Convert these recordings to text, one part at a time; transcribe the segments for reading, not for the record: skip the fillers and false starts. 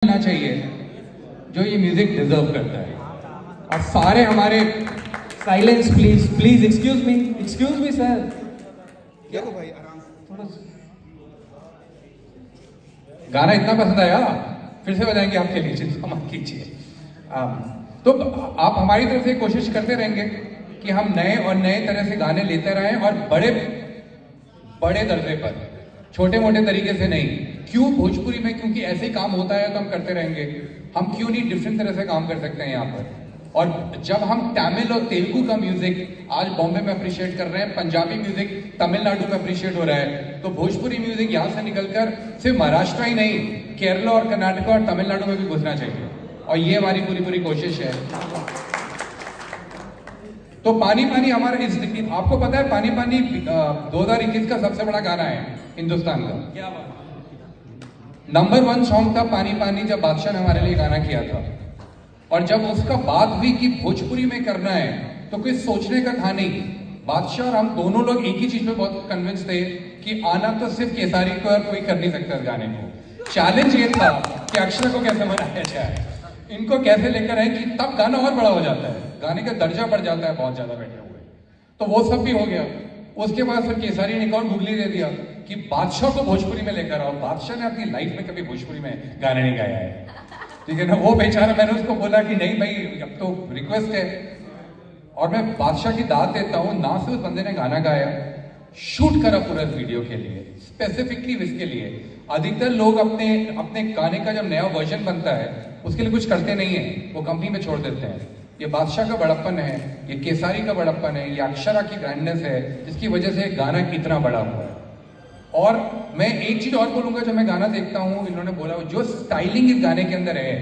मिलना चाहिए जो ये म्यूजिक डिजर्व करता है। और सारे हमारे silence please please excuse me sir. देखो भाई आराम से थोड़ा गाना इतना पसंद आया, फिर से बजाएंगे आपके लिए, चिंता मत कीजिए। तो आप हमारी तरफ से कोशिश करते रहेंगे कि हम नए और नए तरह से गाने लेते रहें और बड़े बड़े दर्जे पर, छोटे मोटे तरीके से नहीं। क्यों भोजपुरी में? क्योंकि ऐसे ही काम होता है तो हम करते रहेंगे। हम क्यों नहीं डिफरेंट तरह से काम कर सकते हैं यहाँ पर? और जब हम तमिल और तेलुगु का म्यूजिक आज बॉम्बे में अप्रिशिएट कर रहे हैं, पंजाबी म्यूजिक तमिलनाडु में अप्रिशिएट हो रहा है, तो भोजपुरी म्यूजिक यहाँ से निकलकर सिर्फ महाराष्ट्र ही नहीं, केरला और कर्नाटक और तमिलनाडु में भी घुसना चाहिए। और ये हमारी पूरी कोशिश है। तो पानी पानी हमारा आपको पता है पानी पानी 2021 का सबसे बड़ा गाना है हिंदुस्तान का। क्या बात? नंबर 1 सॉन्ग था पानी पानी, जब बादशाह ने हमारे लिए गाना किया था। और जब उसका बात हुई कि भोजपुरी में करना है तो कोई सोचने का था नहीं। बादशाह और हम दोनों लोग एक ही चीज में बहुत कन्विंस थे कि आना तो सिर्फ केसारी को, और कोई कर नहीं सकता इस गाने को। चैलेंज ये था कि अक्षरा को कैसे मनाया जाए, इनको कैसे लेकर आए कि तब गाना और बड़ा हो जाता है, गाने का दर्जा बढ़ जाता है बहुत ज्यादा बैठे हुए। तो वो सब भी हो गया। उसके बाद फिर केसारी ने एक और गुगली दे दिया कि बादशाह को भोजपुरी में लेकर आओ। बादशाह ने अपनी लाइफ में कभी भोजपुरी में गाने नहीं गाया है, ठीक है ना। वो बेचारा, मैंने उसको बोला कि नहीं भाई अब तो रिक्वेस्ट है। और मैं बादशाह की दाद देता हूं, ना सिर्फ उस बंदे ने गाना गाया, शूट करा पूरा वीडियो के लिए, स्पेसिफिकली इसके लिए। अधिकतर लोग अपने गाने का जब नया वर्जन बनता है उसके लिए कुछ करते नहीं है, वो कंपनी में छोड़ देते हैं। ये बादशाह का बड़प्पन है, ये केसारी का बड़प्पन है, ये अक्षरा की ग्रैंडनेस है, जिसकी वजह से गाना इतना बड़ा हुआ है। और मैं एक चीज और बोलूंगा, जब मैं गाना देखता हूँ, इन्होंने बोला जो स्टाइलिंग इस गाने के अंदर है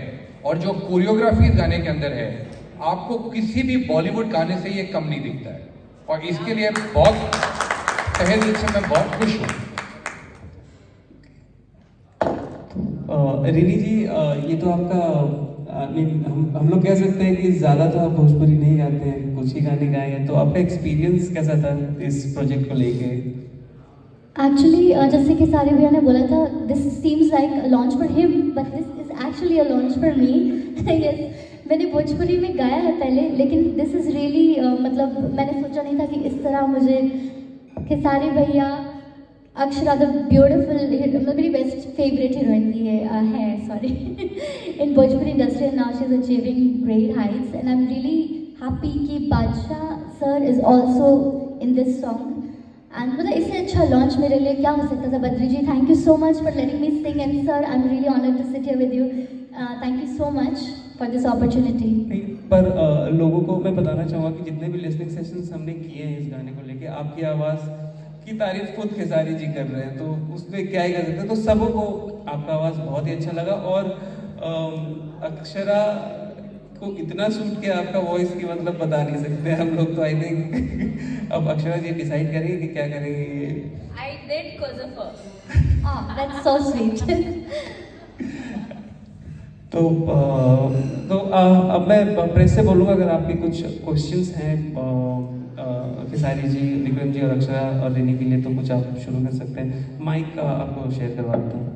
और जो कोरियोग्राफी इस गाने के अंदर है, आपको किसी भी बॉलीवुड गाने से ये कम नहीं दिखता है। और इसके लिए बहुत तहे दिल से मैं बहुत खुश हूँ। रिनी जी, ये तो आपका हम लोग कह सकते हैं कि ज़्यादा तो आप भोजपुरी नहीं गाते हैं, कुछ ही गाने गाए हैं। तो आपका एक्सपीरियंस कैसा था इस प्रोजेक्ट को लेके? एक्चुअली जैसे कि सारे भैया ने बोला था, this seems like launch for him but this is actually a launch for me. Yes, मैंने भोजपुरी में गाया है पहले, लेकिन दिस इज़ रियली मतलब मैंने सोचा नहीं था कि इस तरह मुझे खेसारी भैया, अक्षरा द ब्यूटिफुल, मेरी बेस्ट फेवरेट हीरोइन थी है sorry in Bhojpuri industry, and now she is achieving great Heights and I am really happy कि बादशाह sir is also in this song. And मतलब इससे अच्छा लॉन्च मेरे लिए क्या हो सकता था। Badri ji, thank you so much for letting me sing, and sir I am really honoured to sit here with you. Thank you so much for this opportunity. पर लोगों को मैं बताना चाहूँगा कि जितने भी लिसनिंग सेशंस हमने किए हैं इस गाने को लेके, आपकी आवाज़ की तारीफ खुद खेसारी जी कर रहे हैं, तो उसमें क्या ही कर सकते हैं। तो सबको आपका आवाज़ बहुत ही अच्छा लगा। और अक्षरा को इतना सूट किया आपका वॉइस की मतलब बता नहीं सकते हम लोग। तो आई थिंक अब अक्षरा जी डिसाइड करेंगे कि क्या करेंगे। I did cause of her. Ah, that's so sweet. तो अब मैं प्रेस से बोलूँगा, अगर आपके कुछ क्वेश्चंस हैं खेसारी जी, विक्रम जी और अक्षरा और रिनी के लिए, तो कुछ आप शुरू कर सकते हैं। माइक आपको शेयर करवा देता हूँ।